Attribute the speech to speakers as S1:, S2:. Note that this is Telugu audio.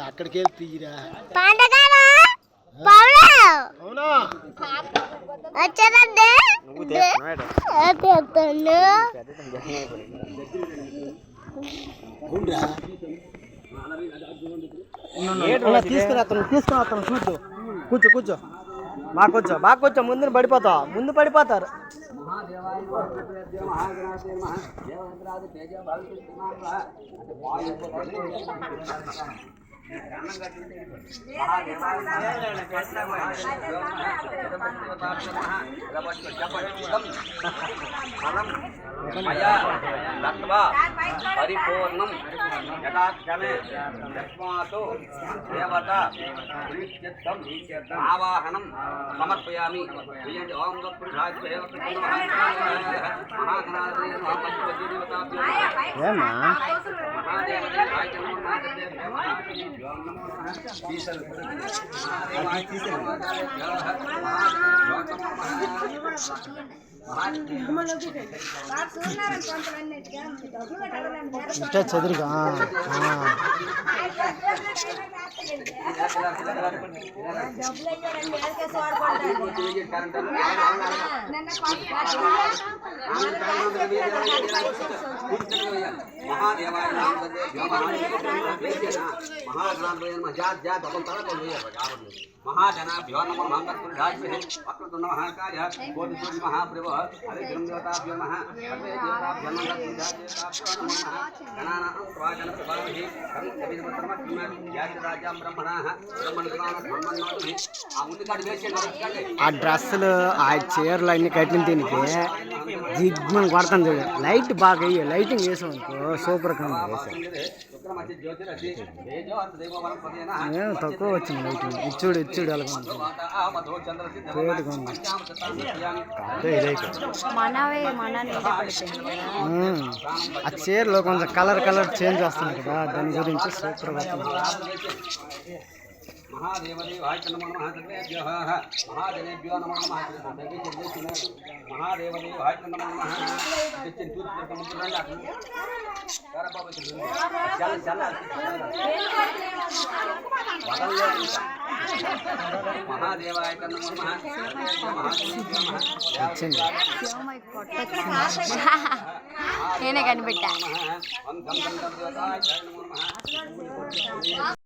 S1: అక్కడికి వెళ్ళి తీయరా అవునా తీసుకుని అతను చూద్దు కూర్చో బాగా కూర్చో ముందు పడిపోతారు
S2: పరిపూర్ణం యథాక్షమే యస్మాతు దేవత ఆవాహనం సమర్పయామి. ఓం
S1: చదురుగా
S2: महाजनाभ्यो नमो मंगलपुरुषाय वक्रतुंड महाकाय कोटि सूर्य महाप्रभो हरिद्रं देवताभ्यो नमः सर्वे देवताभ्यो नमः गणानां स्वागतं प्रभावहि कवि कविर्वत्रमत्म याजराजां ब्रह्मणाः ब्रह्मणगणानां ఆ ముందు కాడి వేసేయండి.
S1: ఆ డ్రెస్సులు ఆ చీరలు అన్ని కట్టిన దీనికి జిగ్మని కొడతాను చూడు. లైట్ బాగా వేయ లైటింగ్ వేసాం అనుకో సూపర్ గా తక్కువ వచ్చింది లైటింగ్. ఇచ్చుడు అలాగే ఆ చీరలో కొంచెం కలర్ చేంజ్ వస్తుంది కదా, దాని గురించి సూపర్ గా వస్తుంది.
S2: महादेवदेवाय नमो नमः सर्वेभ्यः महाजनेभ्यो नमो नमः महादेवदेवाय नमो नमः महादेवाय नमो
S3: नमः నేనే కనిపెట్టా.